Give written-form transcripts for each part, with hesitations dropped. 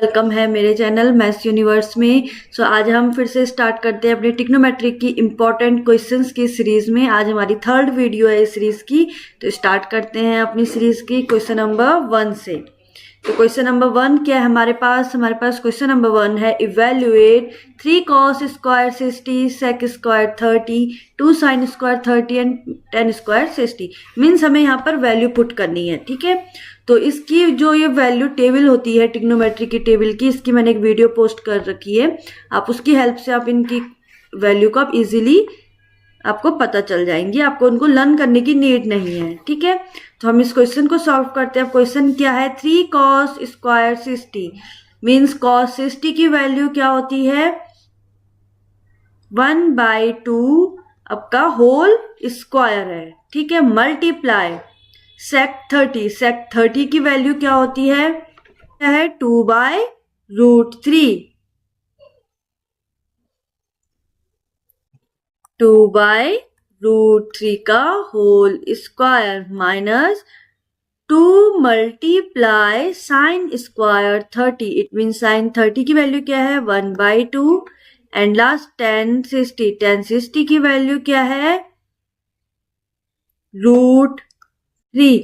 Welcome है मेरे channel maths universe में। आज हम फिर से स्टार्ट करते हैं अपने ट्रिग्नोमेट्री की इम्पोर्टेंट क्वेश्चंस की सीरीज में। आज हमारी थर्ड वीडियो है इस सीरीज की, तो स्टार्ट करते हैं अपनी सीरीज की क्वेश्चन नंबर 1 से। तो क्वेश्चन नंबर 1 क्या है हमारे पास क्वेश्चन नंबर 1 है evaluate 3 cos square 60 sec square 30 2 sin square 30 and 10 square 60। Means हमें यहाँ पर वैल्यू पुट करनी है, ठीक है। तो इसकी जो ये वैल्यू टेबल होती है ट्रिग्नोमेट्री की टेबल की, इसकी मैंने एक वीडियो पोस्ट कर रखी है। आप उसकी हेल्प से आप इनकी वैल्यू को आप इजीली आपको पता चल जाएंगी, आपको उनको लर्न करने की नीड नहीं है, ठीक है। तो हम इस क्वेश्चन को सॉल्व करते हैं। क्वेश्चन क्या है, 3 cos स्क्वायर 60 मीन्स cos 60 की वैल्यू क्या होती है 1/2 आपका होल स्क्वायर है, ठीक है, मल्टीप्लाई sec 30 की वैल्यू क्या होती है 2/√3 2/√3 का whole square minus 2 multiply sine square 30। It mean sine 30 की वैल्यू क्या है 1/2 एंड लास्ट 10 60 की वैल्यू क्या है √3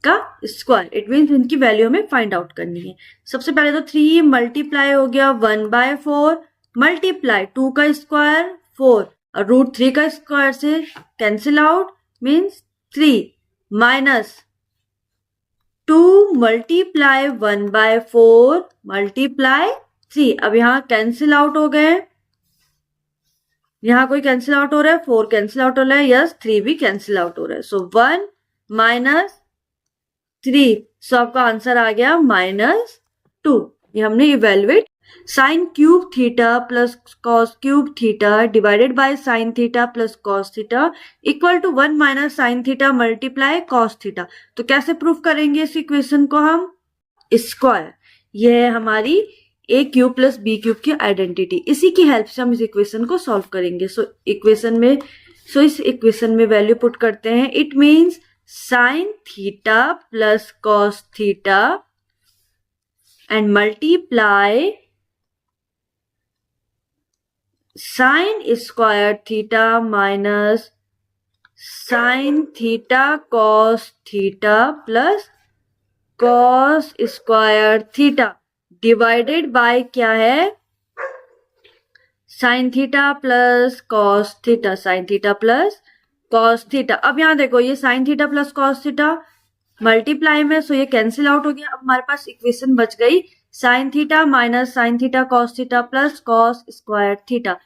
का स्क्वायर। इट मीन इनकी वैल्यू हमें फाइंड आउट करनी है। सबसे पहले तो 3 मल्टीप्लाई हो गया 1/4 मल्टीप्लाई 2 का स्क्वायर 4 और √3 का स्क्वायर से cancel out means 3 minus 2 multiply 1/4 multiply 3। अब यहाँ कैंसिल आउट हो गए, यहाँ कोई कैंसिल आउट हो रहा है, 4 कैंसिल आउट हो रहा है, यस 3 भी कैंसिल आउट हो रहा है। सो 1 माइनस 3, सो आपका आंसर आ गया -2। ये हमने evaluate sine cube theta plus cos cube theta divided by sine theta plus cos theta equal to 1 minus sine theta multiply cos theta. तो कैसे प्रूफ करेंगे इस इक्वेशन को हम, स्क्वायर, ये है हमारी a cube plus b cube की आइडेंटिटी। इसी की हेल्प से हम इस इक्वेशन को सॉल्व करेंगे। इस इक्वेशन में वैल्यू पुट करते हैं। It means sign theta plus cos theta and multiply sine square theta minus sine theta cos theta plus cos square theta divided bye क्या है sign theta plus cos theta, sign theta plus cos theta. अब यहाँ देखो ये sign theta plus cos theta multiply में, सो ये cancel out हो गया। अब हमारे पास इक्वेशन बच गई sine theta minus sine theta cos theta plus cos square theta.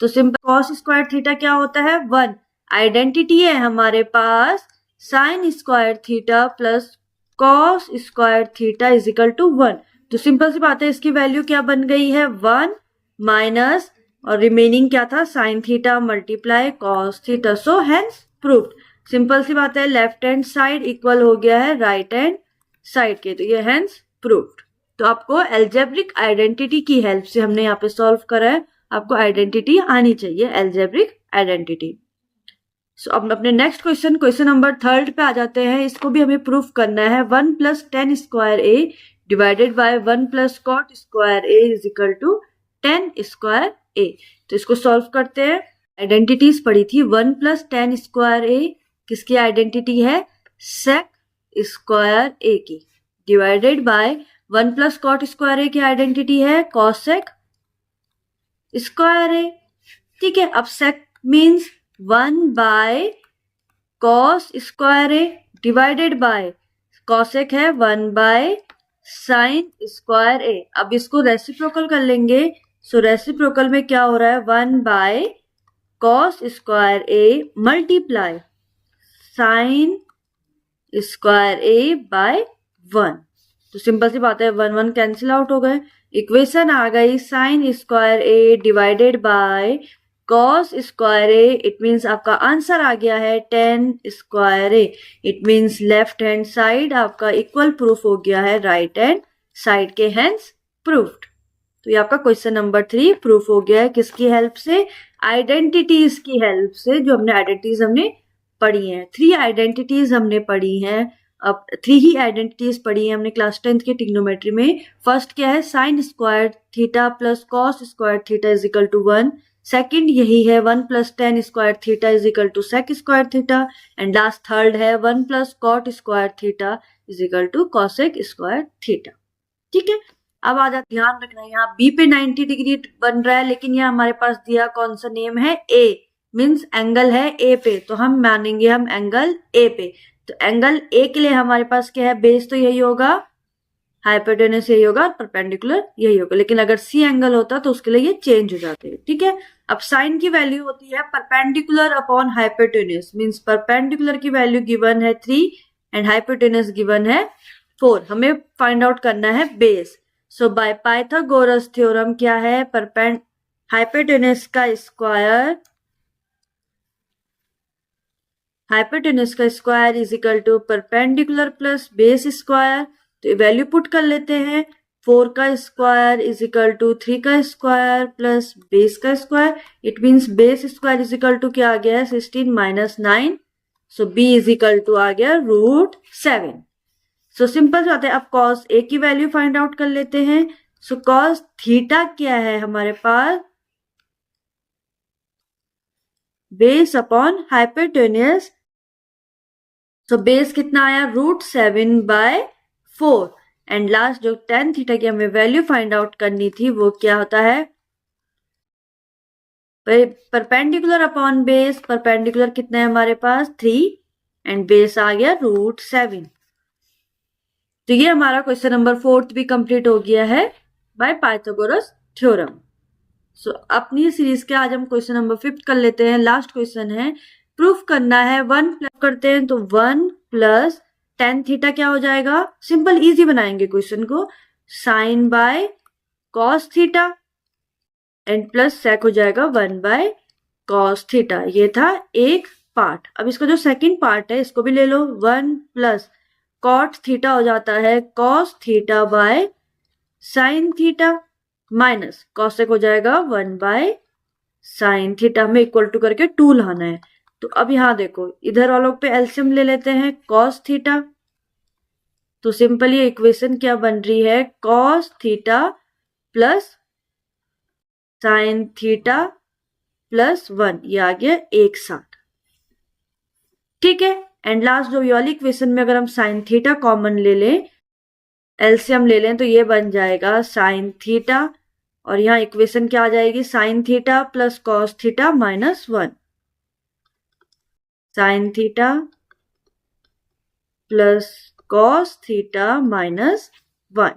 तो सिंपल कॉस स्क्वायर थीटा क्या होता है 1, आइडेंटिटी है हमारे पास sine square theta plus cos square theta is equal to 1। तो सिंपल सी बात है, इसकी वैल्यू क्या बन गई है 1 माइनस और रिमेनिंग क्या था sine theta multiply cos theta. So hence proved. Simple सी बात है, लेफ्ट हैंड साइड इक्वल हो गया है राइट हैंड साइड के, तो ये हेंस प्रूव्ड। तो आपको एल्जेब्रिक आइडेंटिटी की हेल्प से हमने यहाँ पे सॉल्व करा है, आपको आइडेंटिटी आनी चाहिए, एल्जेब्रिक आइडेंटिटी। सो अब अपने नेक्स्ट क्वेश्चन नंबर 3 पे आ जाते हैं। इसको भी हमें प्रूफ करना है 1 + tan square a divided by 1 + cot square a is equal to tan square a। तो इसको सॉल्व करते हैं। आइडेंटिटीज पढ़ी थी 1 + tan स्क्वायर a किसकी आइडेंटिटी है sec स्क्वायर a की, divided by 1 + cot square a की आइडेंटिटी है cosec स्क्वायर a, ठीक है। अब sec means 1/cos square a divided bye cosec है 1/sin स्क्वायर a। अब इसको रेसिप्रोकल कर लेंगे। सो रेसिप्रोकल में क्या हो रहा है 1/cos square a multiply sin square a by 1। तो सिंपल सी बात है 1 1 कैंसिल आउट हो गए। इक्वेशन आ गई sin square a divided bye cos square a। It means आपका आंसर आ गया है tan square a। It means left hand side आपका इक्वल प्रूफ हो गया है राइट हैंड साइड के, हेंस प्रूफ्ड। तो ये आपका क्वेश्चन नंबर 3 प्रूफ हो गया है किसकी हेल्प से, आइडेंटिटीज की हेल्प से। जो हमने आइडेंटिटीज हमने पढ़ी हैं, 3 आइडेंटिटीज हमने पढ़ी हैं अब 3 ही आइडेंटिटीज पढ़ी है हमने क्लास 10th के ट्रिग्नोमेट्री में। फर्स्ट क्या है, sine square theta plus cos square theta is equal to 1। Second यही है 1 plus tan square theta is equal to sec square theta. And last third है 1 plus cot square theta is equal to cosec square theta. ठीक है, अब आ जाता, ध्यान रखना यहाँ बी पे 90 डिग्री बन रहा है, लेकिन यहाँ हमारे पास दिया कौन सा नेम है, ए, मीन्स एंगल है ए पे, तो हम मानेंगे हम एंगल ए पे। तो एंगल ए के लिए हमारे पास क्या है, बेस तो यही होगा, हाइपोटेनस यही होगा, परपेंडिकुलर यही होगा। लेकिन अगर सी एंगल होता तो उसके लिए ये चेंज हो जाते हैं। ठीक है, अब साइन की वैल्यू होती है perpendicular upon hypotenuse, means perpendicular की वैल्यू गिवन है 3 एंड हाइपोटेनस गिवन है 4। हमें फाइंड आउट करना है base. So by Pythagoras theorem क्या है, हाइपोटेनस का square is equal to perpendicular plus base square. तो वैल्यू पुट कर लेते हैं, 4 का स्क्वायर इज इक्वल टू 3 का स्क्वायर प्लस बेस का square. It means base square is equal to क्या आ गया है, 16 minus 9। So B is equal to आ गया √7। सो सिंपल बात है, अब कॉस ए की वैल्यू फाइंड आउट कर लेते हैं। सो कॉस थीटा क्या है हमारे पास, base upon hypotenuse. So base कितना आया, √7/4। एंड लास्ट जो tan थीटा की हमें वैल्यू फाइंड आउट करनी थी वो क्या होता है, परपेंडिकुलर अपॉन बेस। परपेंडिकुलर कितना है हमारे पास 3 एंड बेस आ गया √7। तो ये हमारा क्वेश्चन नंबर 4 भी कंप्लीट हो गया है बाय पाइथागोरस थ्योरम। सो अपनी सीरीज के आज हम क्वेश्चन नंबर 5 कर लेते हैं। लास्ट क्वेश्चन है, प्रूफ करना है 1 प्लस करते हैं तो 1 प्लस tan थीटा क्या हो जाएगा, सिंपल इजी बनाएंगे क्वेश्चन को, sine by cos theta and plus sec हो जाएगा 1/cos थीटा। ये था एक पार्ट। अब इसका जो सेकंड पार्ट है इसको भी ले लो, 1 प्लस कॉट थीटा हो जाता है cos theta by sine theta minus cosec हो जाएगा 1/sin थीटा। हमें इक्वल टू करके 2 लाना है। तो अब यहां देखो, इधर वालों पे एलसीएम ले लेते हैं, cos थीटा। तो सिंपली इक्वेशन क्या बन रही है, cos theta plus sine theta plus 1, ये आ गया एक साथ। ठीक है, एंड लास्ट जो ये वाली इक्वेशन में अगर हम साइन थीटा कॉमन ले लें, एलसीएम ले लें, तो ये बन जाएगा साइन थीटा, और यहाँ इक्वेशन क्या आ जाएगी, sign theta plus cos theta minus 1, sign theta plus cos theta minus 1।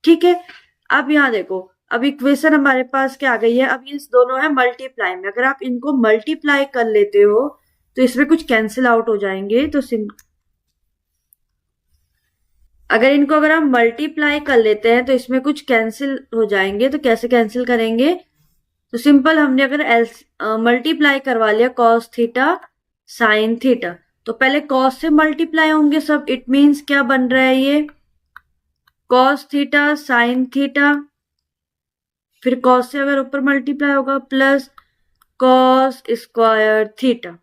ठीक है, अब यहाँ देखो, अब इक्वेशन हमारे पास क्या आ गई है, अब ये दोनों है मल्टीप्लाई में। अगर आप इनको मल्टीप्लाई कर लेते हो तो इसमें कुछ कैंसिल आउट हो जाएंगे। तो अगर हम मल्टीप्लाई कर लेते हैं तो इसमें कुछ कैंसिल हो जाएंगे। तो कैसे कैंसिल करेंगे, तो सिंपल हमने अगर मल्टीप्लाई करवा लिया कॉस थीटा साइन थीटा, तो पहले कॉस से मल्टीप्लाई होंगे सब। इट मीन्स क्या बन रहा है, ये कॉस थीटा साइन थीटा, फिर कॉस से अगर ऊपर मल्टीप्लाई होगा प्लस कॉस स्क्वायर थीटा।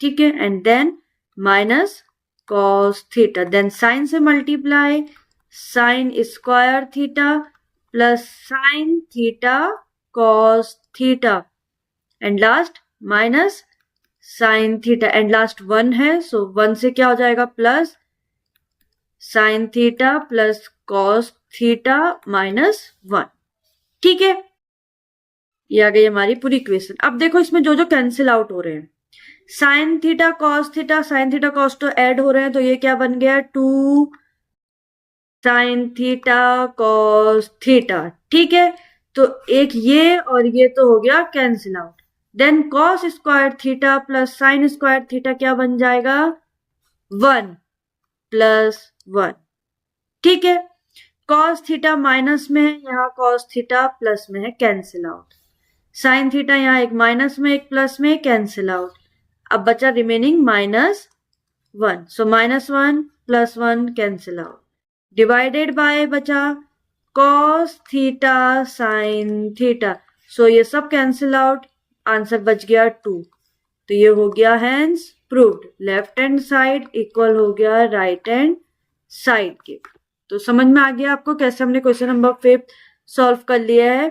ठीक है, and then minus cos theta, then sine से multiply sine square theta plus sine theta cos theta, and last minus sine theta, and last 1 है। So 1 से क्या हो जाएगा, plus sine theta plus cos theta minus 1। ठीक है, ये आ गई हमारी पूरी इक्वेशन। अब देखो इसमें जो जो कैंसिल आउट हो रहे हैं, sign theta cos theta, sign theta cos तो ऐड हो रहे हैं, तो ये क्या बन गया, 2 साइन थीटा कॉस थीटा। ठीक है, तो एक ये और ये तो हो गया cancel out. Then cos square theta plus sine square theta क्या बन जाएगा, 1 प्लस 1। ठीक है, कॉस थीटा माइनस में है, यहाँ कॉस थीटा प्लस में है, कैंसिल आउट। साइन थीटा यहाँ एक माइनस में एक प्लस में, कैंसिल आउट। अब बचा remaining -1। So -1 plus 1 cancel out, divided by बचा कॉस थीटा साइन थीटा। सो ये सब कैंसिल आउट, आंसर बच गया 2। तो ये हो गया hence proved, left hand side equal हो गया राइट हैंड साइड के। तो समझ में आ गया आपको कैसे हमने क्वेश्चन नंबर 5 सॉल्व कर लिया है।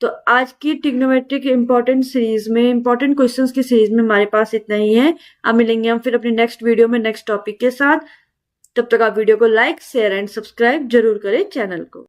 तो आज की ट्रिग्नोमेट्रिक इंपॉर्टेंट क्वेश्चंस की सीरीज में हमारे पास इतना ही है। अब मिलेंगे हम फिर अपने नेक्स्ट वीडियो में नेक्स्ट टॉपिक के साथ। तब तक आप वीडियो को लाइक शेयर एंड सब्सक्राइब जरूर करें चैनल को।